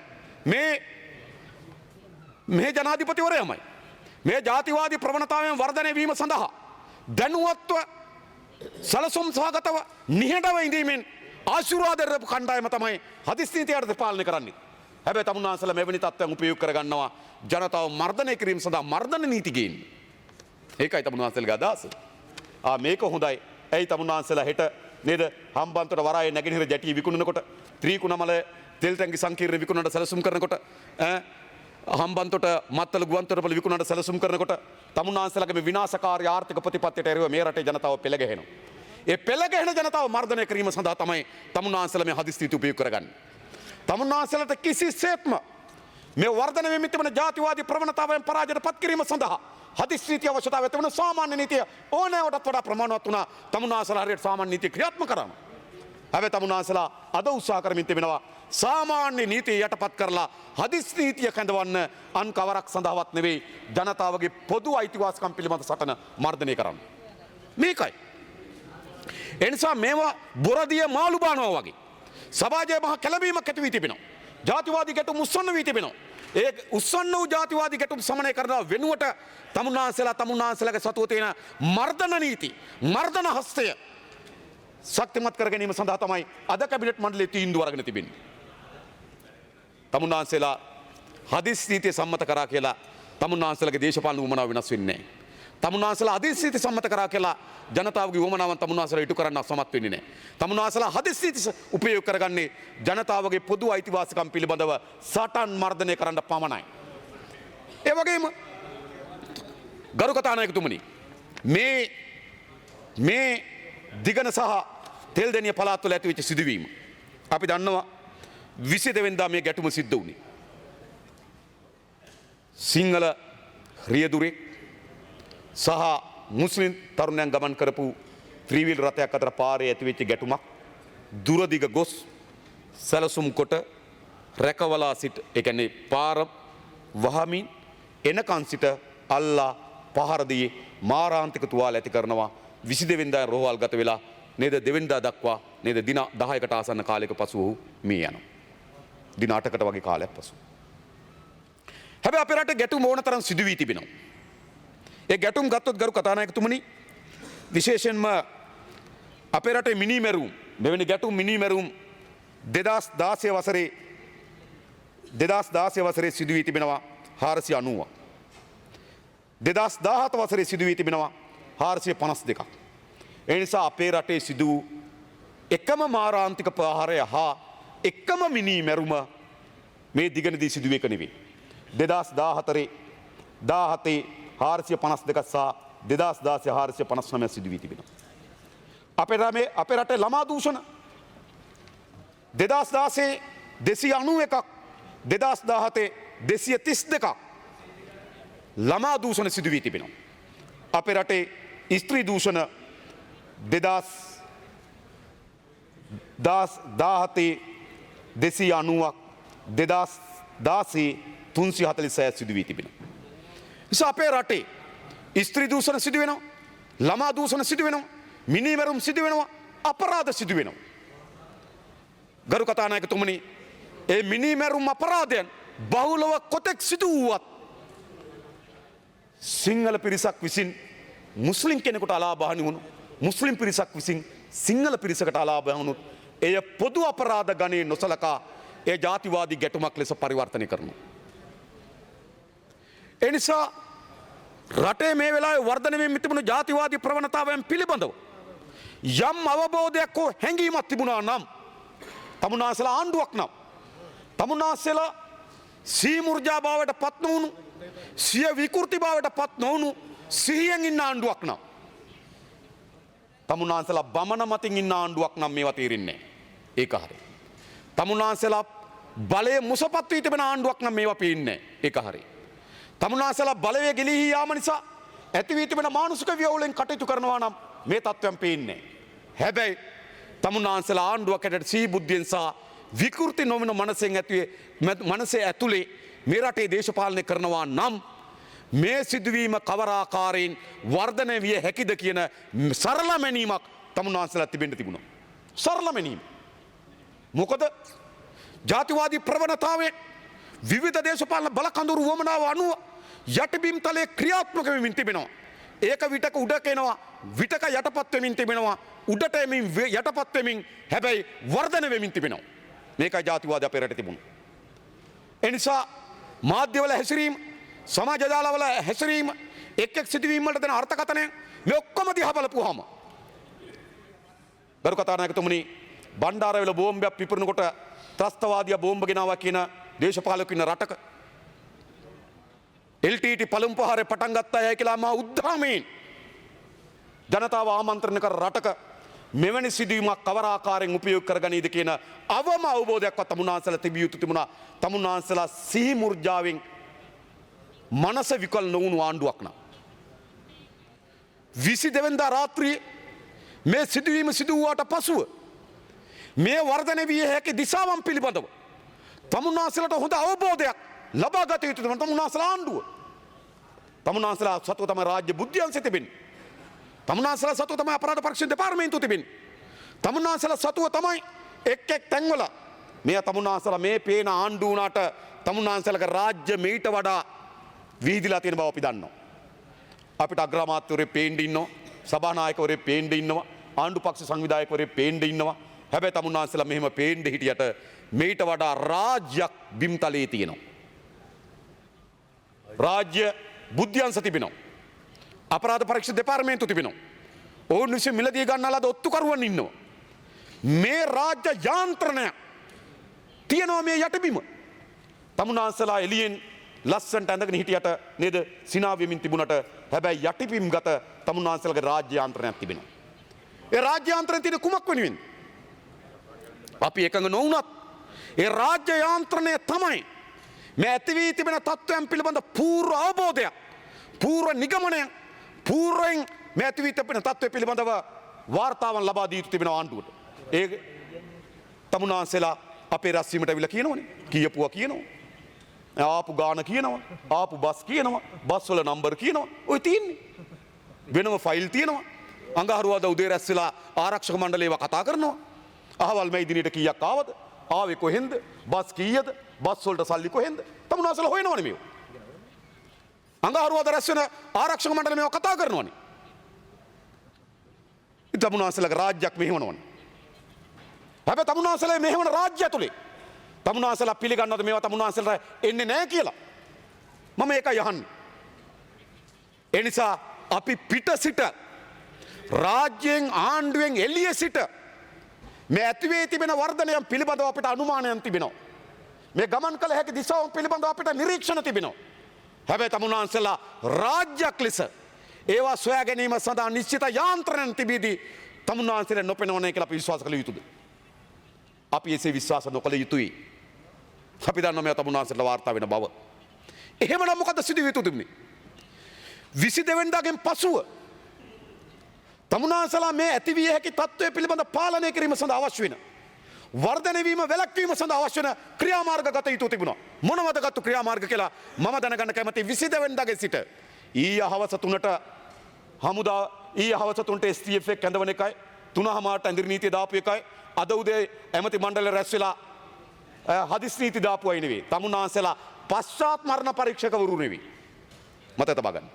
මේ ජනාධිපතිවරයමයි. මේ ජාතිවාදී ප්‍රවණතාවයන් වර්ධනය වීම සඳහා දැනුවත්ව සැලසුම් සහගතව නිහඬව ඉඳීමෙන් ආශිර්වාද ලැබපු කණ්ඩායම තමයි හදිස් නීතිය යටතේ පාලනය කරන්නේ. හැබැයි තමුන්වහන්සේලා මෙවැනි තත්ත්වයන් උපයෝග කරගන්නවා ජනතාව මර්ධනය කිරීම සඳහා මර්ධන නීති ගේන්නේ. ඒකයි තමුන්වහන්සේලාගේ අදහස. මේක හොඳයි. ඇයි තමුන්වහන්සේලා හෙට නේද හම්බන්තොට වරායේ නැගෙනහිර ජැටිය විකුණනකොට ත්‍රිකුණමල තෙල් ටැංකි සංකීර්ණ විකුණනට සැලසුම් කරනකොට හම්බන්තොට මත්තල ගුවන්තොටුපළ විකුණනට සැලසුම් කරනකොට තමුන්වහන්සේලාගේ මේ විනාශකාරී ආර්ථික ප්‍රතිපත්තියට එරෙහිව මේ රටේ ජනතාව පෙළ ගැහෙනවා. ඒ පෙළ ගැහෙන ජනතාව මර්ධනය කිරීම සඳහා තමයි තමුන්වහන්සේලා මේ හදිස් නීති උපයෝග කරගන්නේ. තමුන්වහන්සේලාට කිසිසේත්ම මේ වර්ධනය වෙමින් තිබෙන ජාතිවාදී ප්‍රවණතාවයන් පරාජයට පත් කිරීම සඳහා හදිස් නීති අවශ්‍යතාවය තිබෙන සාමාන්‍ය නීතිය ඕනෑවටත් වඩා ප්‍රමාණවත් වුණා තමුන්වහන්සේලා හරියට සාමාන්‍ය නීතිය ක්‍රියාත්මක කරන්න. හැබැයි තමුන්වහන්සේලා අද උත්සාහ කරමින් තිබෙනවා සාමාන්‍ය නීතිය යටපත් කරලා හදිස් නීතිය කැඳවන්න අන් කවරක් සඳහාවත් නෙවෙයි ජනතාවගේ පොදු අයිතිවාසිකම් පිළිබඳ සටන මර්ධනය කරන්න. මේකයි. එනිසා මේවා බොරදිය මාළු බානවා වගේ. සමාජයේ මහ කැළඹීමක් ඇති වී තිබෙනවා. ජාතිවාදී ගැටුම් උස්සන්න වී තිබෙනවා. ඒ උස්සන්න වූ ජාතිවාදී ගැටුම් සමනය කරනවා වෙනුවට තමුන්නාන්සේලාගේ සතුව තියෙන මර්ධන නීති, මර්ධන හස්තය ශක්තිමත් කර ගැනීම සඳහා තමයි අද කැබිනට් මණ්ඩලයේ තීන්දුව අරගෙන තිබෙන්නේ. තමුන්නාන්සේලා හදිසි නීතිය සම්මත කරා කියලා තමුන්නාන්සේලාගේ දේශපාලන උවමනාව වෙනස් වෙන්නේ නැහැ. තමුන්නාන්සේලා හදිසි නීති සම්මත කරා කියලා ජනතාවගේ උවමනාවන් තමුන්නාන්සේලා ඉටු කරන්න සමත් වෙන්නේ නැහැ. තමුන්නාන්සේලා හදිසි නීති උපයෝග කරගන්නේ ජනතාවගේ පොදු අයිතිවාසිකම් පිළිබඳව සටන් මර්ධනය කරන්න පමණයි. ඒ වගේම ගරු කතානායකතුමනි මේ දිගන සහ තෙල්දෙනිය පළාත්වල ඇතිවෙච්ච සිදුවීම අපි දන්නවා 22 වෙනිදා මේ ගැටුම සිද්ධ වුණේ. සිංහල රියදුරෙක් සහ මුස්ලිම් තරුණයන් ගමන් කරපු ත්‍රිවිල් රථයක් අතර පාරේ ඇතිවෙච්ච ගැටුමක් දුරදිග ගොස් සැලසුම් කොට රැකවලා සිට ඒ කියන්නේ පාර වහමින් එනකන් සිට අල්ලා පහර දී මාරාන්තික තුවාල ඇති කරනවා 22 වෙනිදා රෝහල් ගත වෙලා නේද දෙවෙනිදා දක්වා නේද දින 10කට ආසන්න කාලයක පසු ඔහු මිය යනවා. දින 8කට වගේ කාලයක් පසු. හැබැයි අපේ රටේ ගැටුම් ඕන තරම් සිදු වී තිබෙනවා. ඒ ගැටුම් ගත්තොත් ගරු කතානායකතුමනි විශේෂයෙන්ම අපේ රටේ මිනිමෙරුම් මෙවැනි ගැටුම් මිනිමෙරුම් 2016 වසරේ සිදු වී තිබෙනවා 490ක්. 2017 වසරේ සිදු වී තිබෙනවා 452ක්. ඒ නිසා අපේ රටේ සිදු වූ එකම මාරාන්තික ප්‍රහාරය හා එකම මිනිමෙරුම මේ දිගනදී සිදුවේ එක නෙවෙයි. 2014 17 452ක් සහ 2016 459ක් සිදු වී තිබෙනවා. අපේ රටේ ළමා දූෂණ 2016 291ක් 2017 232ක් ළමා දූෂණ සිදු වී තිබෙනවා. අපේ රටේ ස්ත්‍රී දූෂණ 2017 290ක් 2016 346 සිදු වී තිබෙනවා. නිසා අපේ රටේ ස්ත්‍රී දූෂණ සිදු වෙනවා, ළමා දූෂණ සිදු වෙනවා, මිනිමෙරුම් සිදු වෙනවා, අපරාධ සිදු වෙනවා. ගරු කතානායකතුමනි, ඒ මිනිමෙරුම් අපරාධයන් බහුලව කොතෙක් සිදු වුවත් සිංහල පිරිසක් විසින් මුස්ලිම් කෙනෙකුට අලාභහානි වුණු, මුස්ලිම් පිරිසක් විසින් සිංහල පිරිසකට අලාභ වුණොත් එය පොදු අපරාධ ගණයේ නොසලකා ඒ ජාතිවාදී ගැටුමක් ලෙස පරිවර්තනය කරනවා. ඒ නිසා රටේ මේ වෙලාවේ වර්ධනය වෙමින් තිබුණු ජාතිවාදී ප්‍රවණතාවයන් පිළිබඳව යම් අවබෝධයක් හෝ හැඟීමක් තිබුණා නම් තමුන්නාන්සේලා ආණ්ඩුවක් නම් තමුන්නාන්සේලා සීමුර්ජා භාවයට පත් නොවුණු සිය විකෘති භාවයට පත් නොවුණු සිහියෙන් ඉන්න ආණ්ඩුවක් නම් තමුන්නාන්සේලා බමන මතින් ඉන්න ආණ්ඩුවක් නම් මේවා තේරෙන්නේ නැහැ. ඒක හරි. තමුන්නාන්සේලා බලයේ මුසපත් වී තිබෙන ආණ්ඩුවක් නම් මේවා පේන්නේ නැහැ. ඒක හරි. තමුන්නාන්සේලා බලයේ ගිලිහි යාම නිසා ඇති වී තිබෙන මානසික ව්‍යවුලෙන් කටයුතු කරනවා නම් මේ තත්ත්වයන් පේන්නේ නැහැ. හැබැයි තමුන්නාන්සේලා ආණ්ඩුවක් හැටියට සී බුද්ධියෙන් සහ විකෘති නොවන මනසේ ඇතුලේ මේ රටේ දේශපාලනය කරනවා නම් මේ සිදුවීම කවරාකාරයෙන් වර්ධනය විය හැකිද කියන සරල මැනීමක් තමුන්නාන්සේලා තිබෙන්න තිබුණා. සරල මැනීම. මොකද ජාතිවාදී ප්‍රවණතාවයේ විවිධ දේශපාලන බලකඳුරු වමනාව අනුව යටිබිම් තලයේ ක්‍රියාත්මක වෙමින් තිබෙනවා. ඒක විටක උඩට එනවා, විටක යටපත් වෙමින් තිබෙනවා, උඩට එමින් යටපත් වෙමින් හැබැයි වර්ධනය වෙමින් තිබෙනවා. මේකයි ජාතිවාදී අපේ රටේ තිබුණා. ඒ නිසා මාධ්‍යවල හැසිරීම, සමාජ ජාලවල හැසිරීම, එක් සිදුවීම් වලට දෙන අර්ථකථනය මේ ඔක්කොම දිහා බලපුවාම ගරු කතානායකතුමනි, බණ්ඩාරවල බෝම්බයක් පිපුරනකොට ත්‍රස්තවාදියා බෝම්බ ගෙනාවා කියන දේශපාලකයෙක් ඉන්න රටක LTT පළමු පහරේ පටන් ගත්තා කියලා මා උද්දාමයෙන් ජනතාව ආමන්ත්‍රණය කර රටක මෙවැනි සිදුවීමක් කවර ආකාරයෙන් උපයෝග කරගනීද කියන අවම අවබෝධයක්වත් තමුන්නාන්සේලා තිබිය යුතු තිබුණා. තමුන්නාන්සේලා සිහි මුර්ජාවෙන් මනස විකල් නොවුණු ආණ්ඩුවක් නම් 22 වෙනිදා රාත්‍රියේ මේ සිදුවීම සිදු වූාට පසුව මේ වර්ධනය විය හැකි දිශාවන් පිළිබඳව තමුන්නාන්සේලාට හොඳ අවබෝධයක් ලබා ගත යුතු තමුන්නාන්සේලා ආණ්ඩුව. තමුන්නාන්සේලා සතුව තමයි රාජ්‍ය බුද්ධියන්සේ තිබෙන්නේ. තමුන්නාන්සලා සතුව තමයි අපරාධ පරීක්ෂණ දෙපාර්තමේන්තුව තිබෙන්නේ. තමුන්නාන්සලා සතුව තමයි එක් තැන්වල මේ තමුන්නාන්සලා මේ පේන ආණ්ඩු වුණාට තමුන්නාන්සලගේ රාජ්‍ය මීට වඩා විහිදිලා තියෙන බව අපි දන්නවා. අපිට අග්‍රාමාත්‍යවරේ පේන්න ඉන්නවා, සභානායකවරේ පේන්න ඉන්නවා, ආණ්ඩු පක්ෂ සංවිධායකවරේ පේන්න ඉන්නවා. හැබැයි තමුන්නාන්සලා මෙහෙම පේන්න හිටියට මීට වඩා රාජ්‍යයක් බිම්තලයේ තියෙනවා. රාජ්‍ය බුද්ධ්‍යංශ තිබෙනවා. අපරාධ පරීක්ෂණ දෙපාර්තමේන්තුව තිබෙනවා. ඔවුන් විසින් මිලදී ගන්නා ලද ඔත්තුකරුවන් ඉන්නවා. මේ රාජ්‍ය යාන්ත්‍රණය තියෙනවා මේ යටබිම. තමුන්නාන්සලා එළියෙන් ලස්සනට ඇඳගෙන හිටියට නේද සිනා වෙමින් තිබුණට හැබැයි යටිබිම් ගත තමුන්නාන්සලාගේ රාජ්‍ය යාන්ත්‍රණයක් තිබෙනවා. ඒ රාජ්‍ය යාන්ත්‍රණය තියෙන කුමක් වෙනුවෙන්ද? අපි එකඟ නොවුනත් ඒ රාජ්‍ය යාන්ත්‍රණය තමයි මේ ඇති වී තිබෙන තත්ත්වයන් පිළිබඳ පූර්ව අවබෝධයක්, පූර්ව නිගමනයක්, පූර්වයෙන් මේ ඇති වී තිබෙන තත්ත්වය පිළිබඳව වාර්තාවන් ලබා දී තිබෙන ආණ්ඩුවට. ඒ තමුන්නාන්සලා අපේ රැස්වීමට අවිලා කියනවනේ. කියපුවා කියනවා. ආපු ගාන කියනවා. ආපු බස් කියනවා. බස් වල නම්බර් කියනවා. ඔය තියෙන්නේ. වෙනම ෆයිල් තියෙනවා. අඟහරුවාදා උදේ රැස් වෙලා ආරක්ෂක මණ්ඩලයව කතා කරනවා. අහවල් මේ දිනේට කීයක් ආවද? ආවේ කොහෙන්ද? බස් කීයද? බස් වලට සල්ලි කොහෙන්ද? තමුන්නාන්සලා හොයනවනේ මේව. අඟහරුවාදා රැස් වෙන ආරක්ෂක මණ්ඩලය මේව කතා කරනවනේ. ඉතින් තමුන්නාන්සලාගේ රාජ්‍යයක් මෙහෙවනවනේ. හැබැයි තමුන්නාන්සලා මෙහෙවන රාජ්‍ය ඇතුලේ තමුන්නාන්සලා පිළිගන්නවද මේවා තමුන්නාන්සලාට එන්නේ නැහැ කියලා? මම ඒකයි අහන්නේ. ඒ නිසා අපි පිට සිට රාජ්‍යයෙන් ආණ්ඩුවෙන් එළිය සිට මේ ඇතිවේ තිබෙන වර්ධනයන් පිළිබඳව අපිට අනුමානයන් තිබෙනවා. මේ ගමන් කළ හැකි දිශාවන් පිළිබඳව අපිට නිරීක්ෂණ තිබෙනවා. හැබැයි තමුන්නාන්සලා රාජ්‍යයක් ලෙස ඒවා සොයා ගැනීම සඳහා නිශ්චිත යාන්ත්‍රණයන් තිබීදී තමුන්නාන්සලා නොපෙනවන්නේ කියලා අපි විශ්වාස කළ යුතුද? අපි එසේ විශ්වාස නොකළ යුතුයි. අපි දන්නවා මේ තමුන්නාන්සලා වාර්තා වෙන බව. එහෙමනම් මොකද සිදු වෙ යුතුද? 22 වෙනිදාගෙන් පසුව තමුන්නාන්සලා මේ ඇතිවිය හැකි තත්ත්වය පිළිබඳ පාලනය කිරීම සඳහා අවශ්‍ය වෙන වර්ධනය වීම වැළැක්වීම සඳහා අවශ්‍ය වෙන ක්‍රියාමාර්ග ගත යුතු තිබුණා. මොනවද ගත්තු ක්‍රියාමාර්ග කියලා මම දැනගන්න කැමතියි. 22 වෙනිදාගෙන් සිට ඊයේ හවස 3ට හමුදා ඊයේ හවස 3ට STF එක කැඳවන එකයි 3:00ට ඇඳිරි නීතිය දාපු එකයි අද උදේ ඇමති මණ්ඩලය රැස් වෙලා හදිස් නීති දාපුවයි නෙවෙයි. තමුන්නාන්සලා පශ්චාත් මරණ පරීක්ෂකවරු නෙවෙයි. මතක තබා ගන්න.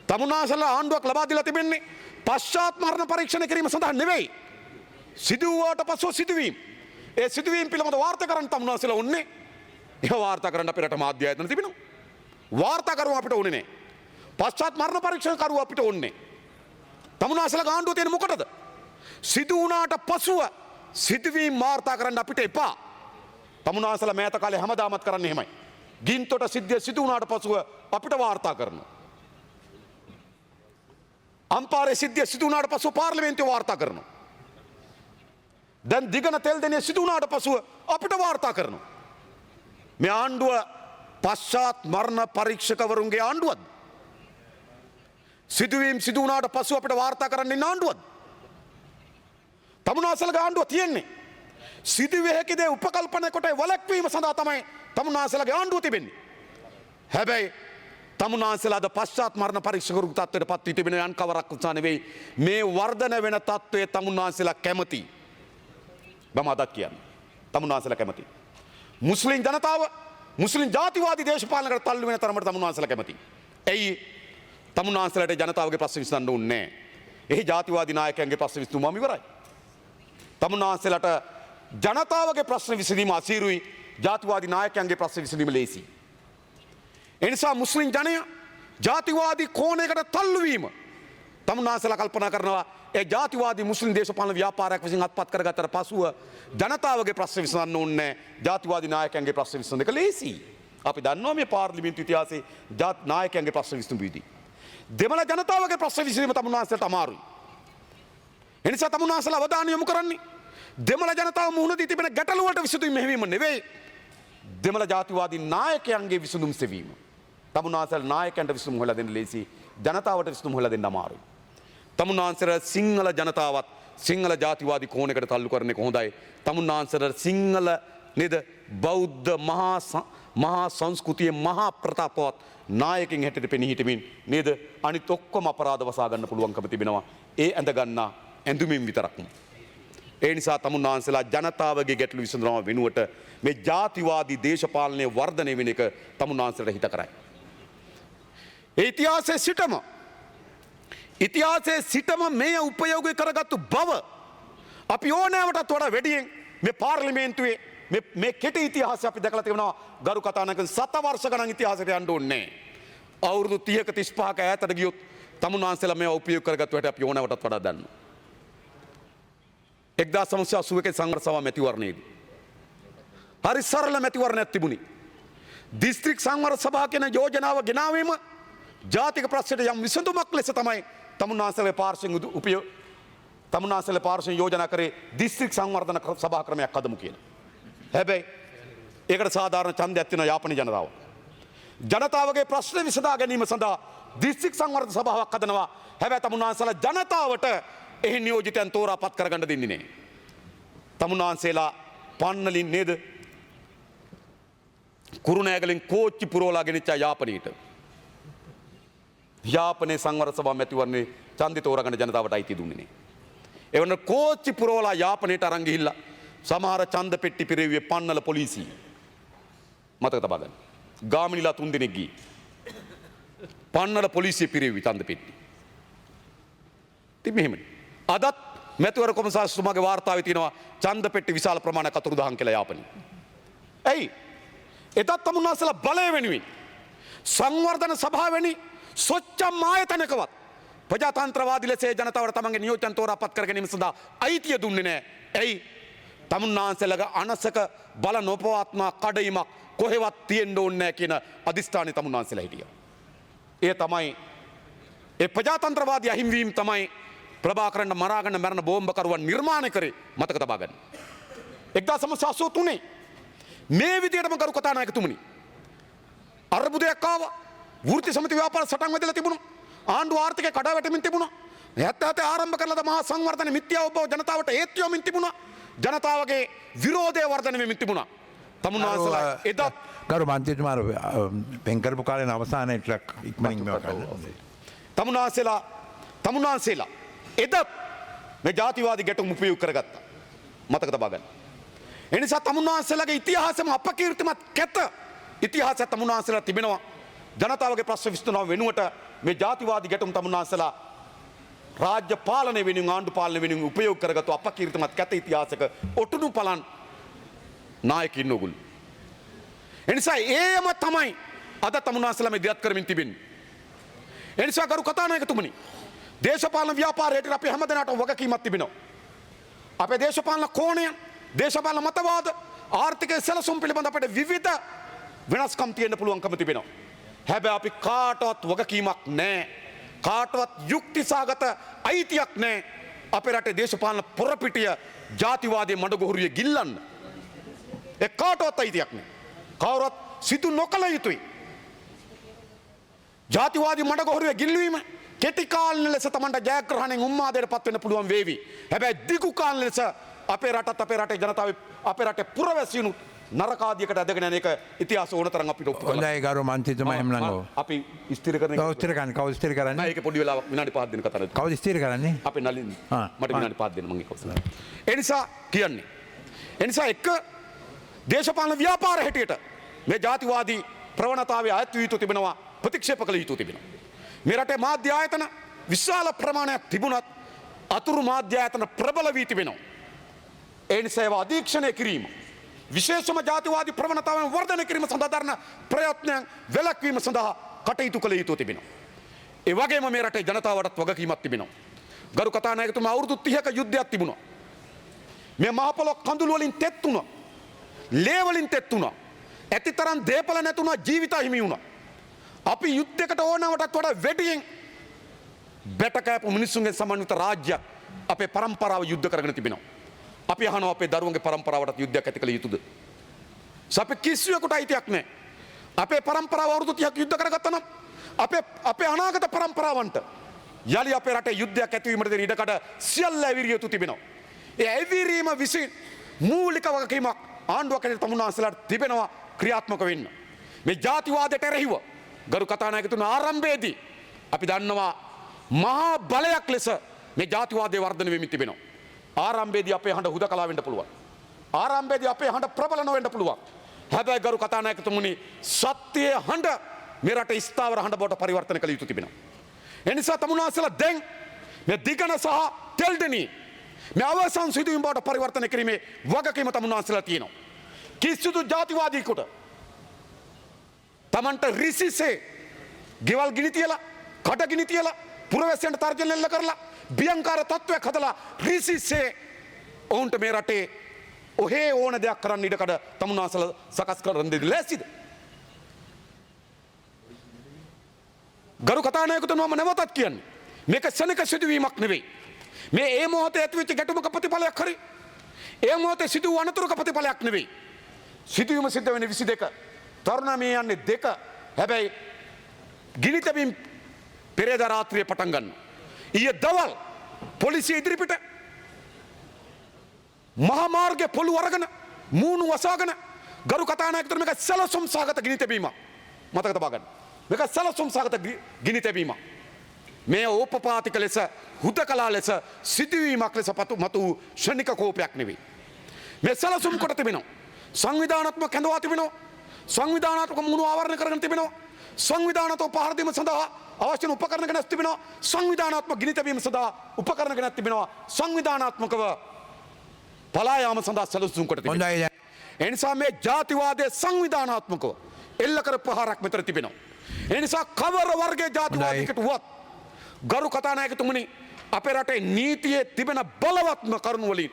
තමුන්නාන්සලා ආණ්ඩුවක් ලබා දීලා තිබෙන්නේ පශ්චාත් මරණ පරීක්ෂණ කිරීම සඳහා නෙවෙයි. සිදුවුවාට පසුව සිදුවීම්. ඒ සිදුවීම් පිළිබඳ වාර්තා කරන්න තමුන්නාන්සලා උන්නේ. ඒ වාර්තා කරන්න අපේ රට මාධ්‍ය ආයතන තිබෙනවා. වාර්තාකරුවෝ අපිට ඕනේ නැහැ. පශ්චාත් මරණ පරීක්ෂණකරුවෝ අපිට ඕනේ නැහැ. තමුන්නාන්සලා ආණ්ඩුව තියෙන මොකටද? සිදු වුණාට පසුව සිදුවීම් වාර්තා කරන්න අපිට එපා. තමුන්නාන්සලා මෑත කාලේ හැමදාමත් කරන්නේ එහෙමයි. ගින්තොට සිද්ධිය සිදු වුණාට පසුව අපිට වාර්තා කරනවා. අම්පාරේ සිද්ධිය සිදු වුණාට පසුව පාර්ලිමේන්තුව වාර්තා කරනවා. දැන් දිගන තෙල් දෙනේ සිදු වුණාට පසුව අපිට වාර්තා කරනවා. මේ ආණ්ඩුව පශ්චාත් මරණ පරීක්ෂකවරුන්ගේ ආණ්ඩුවක්ද? සිදුවීම් සිදු වුණාට පසුව අපිට වාර්තා කරන්න ඉන්න ආණ්ඩුවක්ද? තමුන්නාන්සලාගේ ආණ්ඩුව තියෙන්නේ සිදුවිය හැකි දේ උපකල්පනය කොට වළක්වීම සඳහා තමයි තමුන්නාන්සලාගේ ආණ්ඩුව තිබෙන්නේ. හැබැයි තමුන්නාන්සලාද පශ්චාත් මරණ පරීක්ෂකවරු තත්ත්වයට පත් වී තිබෙන යන් කවරක් උත්සාහ නෙවෙයි. මේ වර්ධන වෙන තත්ත්වයේ තමුන්නාන්සලා කැමති. මම අදත් කියන්නේ. තමුන්නාන්සලා කැමති. මුස්ලිම් ජනතාව මුස්ලිම් ජාතිවාදී දේශපාලනකට තල්ලු වෙන තරමට තමුන්නාන්සලා කැමති. එයි තමුන්නාන්සලාට ජනතාවගේ ප්‍රශ්න විසඳන්න ඕනේ නැහැ. එහි ජාතිවාදී නායකයන්ගේ ප්‍රශ්න විසඳුමම ඉවරයි. තමුන්නාන්සලාට ජනතාවගේ ප්‍රශ්න විසඳීම අසීරුයි. ජාතිවාදී නායකයන්ගේ ප්‍රශ්න විසඳීම ලේසි. එනිසා මුස්ලිම් ජනය ජාතිවාදී කෝණයකට තල්ලුවීම තමුන්නාන්සලා කල්පනා කරනවා. ඒ ජාතිවාදී මුස්ලිම් දේශපාලන ව්‍යාපාරයක් විසින් අත්පත් කරගත්තට පසුව ජනතාවගේ ප්‍රශ්න විසඳන්න ඕනේ ජාතිවාදී නායකයන්ගේ ප්‍රශ්න විසඳන එක ලේසි. අපි දන්නවා මේ පාර්ලිමේන්තු ඉතිහාසයේ නායකයන්ගේ ප්‍රශ්න විසඳුවේදී දෙමළ ජනතාවගේ ප්‍රශ්න විසඳීම තමුන්නාන්සලාට අමාරුයි. එනිසා තමුන්නාන්සලා අවධානය යොමු කරන්නේ දෙමළ ජනතාව මුහුණ දී තිබෙන ගැටලු වලට විසඳුම් මෙහෙවීම නෙවෙයි. දෙමළ ජාතිවාදී නායකයන්ගේ විසඳුම් සෙවීම. තමුන්නාන්සලා නායකයන්ට විසඳුම් හොයලා දෙන්න ලේසි. ජනතාවට විසඳුම් හොයලා දෙන්න අමාරුයි. තමුන්නාන්සලා සිංහල ජනතාවත් සිංහල ජාතිවාදී කෝණයකට තල්ලු කරන්නේ කොහොඳයි. තමුන්නාන්සලා සිංහල නේද බෞද්ධ මහා මහා සංස්කෘතියේ මහා ප්‍රතාපවත් නායකින් හැටියට පෙනී හිටමින් නේද අනිත් ඔක්කොම අපරාධ වසා ගන්න පුළුවන්කම තිබෙනවා ඒ ඇඳ ගන්නා ඇඳුමින් විතරක්ම. ඒ නිසා තමුන්නාන්සලා ජනතාවගේ ගැටලු විසඳනවා වෙනුවට මේ ජාතිවාදී දේශපාලනය වර්ධනය වෙන එක තමුන්නාන්සලට හිත කරයි. ඒ ඉතිහාසයේ සිටම මේ උපයෝගී කරගත්තු බව අපි ඕනෑවටත් වඩා වැඩියෙන් මේ පාර්ලිමේන්තුවේ මේ කෙටි ඉතිහාසය අපි දැකලා තියෙනවා ගරු කතානායක සත වර්ෂ ගණන් ඉතිහාසයට යන්න ඕනේ. අවුරුදු 30ක 35ක ඈතට ගියොත් තමුන්නාන්සලා මේවා උපයෝග කරගත්තු හැටි අපි ඕනෑවටත් වඩා දන්නවා. 1981 සංවර්ධන සභා මැතිවරණයේදී හරි සරල මැතිවරණයක් තිබුණි. දිස්ත්‍රික් සංවර්ධන සභා කියන යෝජනාව ගෙනාවීම ජාතික ප්‍රශ්නයට යම් විසඳුමක් ලෙස තමයි තමුන්නාන්සලේ පාර්ශ්වයෙන් යෝජනා කරේ දිස්ත්‍රික් සංවර්ධන සභා ක්‍රමයක් හදමු කියලා. හැබැයි ඒකට සාධාරණ ඡන්දයක් තියෙන යාපනයේ ජනතාව. ජනතාවගේ ප්‍රශ්න විසඳා ගැනීම සඳහා දිස්ත්‍රික් සංවර්ධන සභාවක් හදනවා. හැබැයි තමුන්නාන්සලා ජනතාවට එහි නියෝජිතයන් තෝරාපත් කරගන්න දෙන්නේ නැහැ. තමුන්නාන්සලා පන්නලින් නේද කුරුණෑගලින් කෝච්චි පුරවලා ගෙනිච්ච යාපනයට. යාපනයේ සංවර්ධන සභා මැතිවරණේ ඡන්දය තෝරාගන්න ජනතාවට අයිතිය දුන්නේ නැහැ. ඒ වුණ කෝච්චි පුරවලා යාපනයට අරන් ගිහිල්ලා සමහර ඡන්ද පෙට්ටි පිරෙව්වේ පන්නල පොලිසිය. මතක තබා ගන්න. ගාමිණීලා 3 දෙනෙක් ගියේ. පන්නල පොලිසිය පිරෙව්වේ ඡන්ද පෙට්ටි. ඉතින් මෙහෙමනේ. අදත් මැතිවර කොමසාරිස්තුමාගේ වාර්තාවේ තියෙනවා ඡන්ද පෙට්ටි විශාල ප්‍රමාණයක් අතුරුදහන් කියලා යාපනයේ. ඇයි? එතත් තමුන්නාන්සලා බලය වෙනුවෙන් සංවර්ධන සභාවෙනි සොච්චම් ආයතනකවත් ප්‍රජාතන්ත්‍රවාදී ලෙස ජනතාවට තමන්ගේ නියෝජන තෝරාපත් කර ගැනීම සඳහා අයිතිය දුන්නේ නැහැ. ඇයි? තමුන්නාන්සලගේ අනසක බල නොපවත්නා කඩයිමක් කොහෙවත් තියෙන්න ඕනේ නැහැ කියන අදිස්ථානයේ තමුන්නාන්සලා හිටියා. ඒ තමයි ඒ ප්‍රජාතන්ත්‍රවාදී අහිමිවීම තමයි ප්‍රභාකරන් මරාගෙන මරණ බෝම්බකරුවන් නිර්මාණය කරේ මතක තබා ගන්න. 1983 මේ විදියටම කරු කතානායකතුමනි අර්බුදයක් ආවා. වෘත්ති සමිති ව්‍යාපාර සටන් වැදලා තිබුණා. ආණ්ඩු ආර්ථිකය කඩාවැටෙමින් තිබුණා. 77 ආරම්භ කරලා මහා සංවර්ධන මිත්‍යා ඔබ ජනතාවට ඒත්තු යමින් තිබුණා. ජනතාවගේ විරෝධය වර්ධනය වෙමින් තිබුණා. තමුන්නාන්සලා එදත් ගරු මන්ත්‍රීතුමාර පෙන් කරපු කාලේ අවසානයේ ඉක්මනින් මේවා කරන්න. තමුන්නාන්සලා එදත් මේ ජාතිවාදී ගැටුම් උපයෝග කරගත්තා. මතක තබා ගන්න. ඒ නිසා තමුන්නාන්සලාගේ ඉතිහාසෙම අපකීර්තිමත් කැත ඉතිහාසය තමුන්නාන්සලා තිබෙනවා. ජනතාවගේ ප්‍රශ්න විසඳනවා වෙනුවට මේ ජාතිවාදී ගැටුම් තමුන්නාන්සලා රාජ්‍ය පාලනය වෙනුවෙන් ආණ්ඩු පාලනය වෙනුවෙන් උපයෝග කරගත්තු අපකීර්තිමත් කැත ඉතිහාසක ඔටුනු පලන් නායකින් ඕගොල්ලෝ. ඒ නිසා ඒම තමයි අද තමුන්නාන්සලා මේ දියත් කරමින් තිබෙන්නේ. ඒ නිසා කරු කතානායකතුමනි දේශපාලන ව්‍යාපාරයට අපි හැමදෙනාටම වගකීමක් තිබෙනවා. අපේ දේශපාලන කෝණය, දේශපාලන මතවාද, ආර්ථික සැලසුම් පිළිබඳ අපිට විවිධ වෙනස්කම් තියෙන්න පුළුවන්කම තිබෙනවා. හැබැයි අපි කාටවත් වගකීමක් නැහැ. කාටවත් යුක්තිසහගත අයිතියක් නැහැ. අපේ රටේ දේශපාලන පොරපිටිය ජාතිවාදී මඩගොහරුවේ ගිල්ලන්න. ඒ කාටවත් අයිතියක් නැහැ. කවුරුත් සිදු නොකළ යුතුයි. ජාතිවාදී මඩගොහරුවේ ගිල්වීම කෙටි කාලීන ලෙස තමන්ට ජයග්‍රහණයෙන් උන්මාදයට පත් වෙන්න පුළුවන් වේවි. හැබැයි දිගු කාලීන ලෙස අපේ රටත් අපේ රටේ ජනතාව අපේ රටේ පුරවැසියුණු නරකාදියකට ඇදගෙන යන එක ඉතිහාස ඕන තරම් අපිට ඔප්පු කරලා. හොඳයි ගරු මන්ත්‍රීතුමා එහෙමනම් ඔව්. අපි ස්ථිර කරන එක. කවුද ස්ථිර කරන්නේ? කවුද ස්ථිර කරන්නේ? නෑ ඒක පොඩි වෙලාවක් විනාඩි 5ක් දෙන්න කතා කරලා. කවුද ස්ථිර කරන්නේ? අපේ නලින් මට විනාඩි 5ක් දෙන්න මම ඒක අවසන්. ඒ නිසා කියන්නේ. ඒ නිසා එක දේශපාලන ව්‍යාපාර හැටියට මේ ජාතිවාදී ප්‍රවණතාවය අයත් වී යුතු තිබෙනවා ප්‍රතික්ෂේප කළ යුතු තිබෙනවා. මේ රටේ මාධ්‍ය ආයතන විශාල ප්‍රමාණයක් තිබුණත් අතුරු මාධ්‍ය ආයතන ප්‍රබල වී තිබෙනවා. ඒ නිසා ඒවා අධීක්ෂණය කිරීම විශේෂම ජාතිවාදී ප්‍රවණතාවන් වර්ධනය කිරීම සඳහා දරන ප්‍රයත්නයන් වැළැක්වීම සඳහා කටයුතු කළ යුතු තිබෙනවා. ඒ වගේම මේ රටේ ජනතාවටත් වගකීමක් තිබෙනවා. ගරු කතානායකතුමා අවුරුදු 30ක යුද්ධයක් තිබුණා. මේ මහ පොළොව කඳුළු වලින් තෙත් වුණා. ලේ වලින් තෙත් වුණා. ඇතිතරම් දේපල නැතුණා ජීවිත හිමි වුණා. අපි යුද්ධයකට ඕනවටත් වඩා වැඩියෙන් බැටකෑපු මිනිස්සුන්ගේ සමන්විත රාජ්‍යයක් අපේ පරම්පරාව යුද්ධ කරගෙන තිබෙනවා. අපි අහනවා අපේ දරුවන්ගේ පරම්පරාවටත් යුද්ධයක් ඇති කළ යුතුද? අපි කිසිවෙකුට අයිතියක් නැහැ. අපේ පරම්පරාව අවුරුදු 30ක් යුද්ධ කරගත්තා නම් අපේ අනාගත පරම්පරාවන්ට යලි අපේ රටේ යුද්ධයක් ඇතිවීමට දෙන ඉඩකඩ සියල්ල ඇවිරිය යුතු තිබෙනවා. ඒ ඇවිරීම විසින් මූලික වගකීමක් ආණ්ඩුවකට තමුන්නාන්සලාට තිබෙනවා ක්‍රියාත්මක වෙන්න. මේ ජාතිවාදයට එරෙහිව ගරු කතානායකතුමා ආරම්භයේදී අපි දන්නවා මහා බලයක් ලෙස මේ ජාතිවාදයේ වර්ධනය වෙමින් තිබෙනවා. ආරම්භයේදී අපේ හඬ හුදකලා වෙන්න පුළුවන්. ආරම්භයේදී අපේ හඬ ප්‍රබල නොවෙන්න පුළුවන්. හැබැයි ගරු කතානායකතුමුනි සත්‍යයේ හඬ මේ රටේ ස්ථාවර හඬ බවට පරිවර්තන කළ යුතු තිබෙනවා. ඒ නිසා තමුන්වහන්සේලා දැන් මේ දිගන සහ තෙල්ඩෙනි මේ අවසන් සිදුවීම් බවට පරිවර්තන කිරීමේ වගකීම තමුන්වහන්සේලා තියෙනවා. කිසිදු ජාතිවාදීකට තමන්ට රිසිසේ ගෙවල් ගිනි තියලා කට ගිනි තියලා පුරවැසියන්ට තර්ජන එල්ල කරලා බියංකාර තත්ත්වයක් හදලා රිසිසේ ඔවුන්ට මේ රටේ ඔහේ ඕන දෙයක් කරන්න ඉඩකඩ තමුන්වහන්සේලා සකස් කරන්න දෙන්න ලෑස්තිද? ගරු කතානායකතුමා මම නැවතත් කියන්නේ මේක සෙනක සිදුවීමක් නෙවෙයි. මේ ඒ මොහොතේ ඇතිවෙච්ච ගැටුමක ප්‍රතිඵලයක් හරි ඒ මොහොතේ සිදු වූ අනතුරක ප්‍රතිඵලයක් නෙවෙයි. සිදුවීම සිද්ධ වෙන්නේ 22 තරුණ මේ යන්නේ 2 හැබැයි ගිනි තැබීම් පෙරේදා රාත්‍රියේ පටන් ගන්නවා. ඊයේ දවල් පොලිසිය ඉදිරිපිට මහා මාර්ගයේ පොළු අරගෙන මූණු වසාගෙන ගරු කතානායකතුමා මේක සැලසුම් සහගත ගිනි තැබීමක් මතක තබා ගන්න. මේක සැලසුම් සහගත ගිනි තැබීමක්. මේ ඕපපාතික ලෙස හුදකලා ලෙස සිදුවීමක් ලෙස මතු ෂණික කෝපයක් නෙවෙයි. මේ සැලසුම් කොට තිබෙනවා. සංවිධානාත්මක කැඳවා තිබෙනවා. සංවිධානාත්මක මුණු ආවරණය කරගෙන තිබෙනවා. සංවිධානාත්මක පහර දීම සඳහා අවශ්‍ය උපකරණ ගෙනත් තිබෙනවා. සංවිධානාත්මක ගිනි තැබීම සඳහා උපකරණ ගෙනත් තිබෙනවා. සංවිධානාත්මකව පලා යාම සඳහා සැලසුම් කොට තිබෙනවා. ඒ නිසා මේ ජාතිවාදයේ සංවිධානාත්මකව එල්ල කර ප්‍රහාරයක් මෙතන තිබෙනවා. ඒ නිසා කවර වර්ගයේ ජාතිවාදයකට වුවත් ගරු කතානායකතුමනි අපේ රටේ නීතියේ තිබෙන බලවත්ම කරුණු වලින්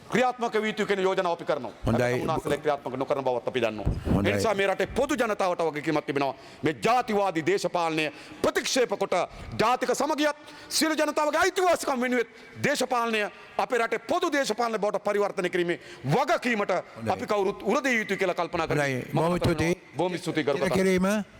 ක්‍රියාත්මක විය යුතු කියන යෝජනාව අපි කරනවා. උන්වහන්සේලා ක්‍රියාත්මක නොකරන බවත් අපි දන්නවා. ඒ නිසා මේ රටේ පොදු ජනතාවට වගකීමක් තිබෙනවා. මේ ජාතිවාදී දේශපාලනය ප්‍රතික්ෂේප කොට ජාතික සමගියත් සියලු ජනතාවගේ අයිතිවාසිකම් වෙනුවෙන් දේශපාලනය අපේ රටේ පොදු දේශපාලන බවට පරිවර්තනය කිරීමේ වගකීමට අපි කවුරුත් උරදිය යුතුයි කියලා කල්පනා කරනවා. බොහොම ස්තුතියි. බොහොම ස්තුතියි ගරු කතානායක.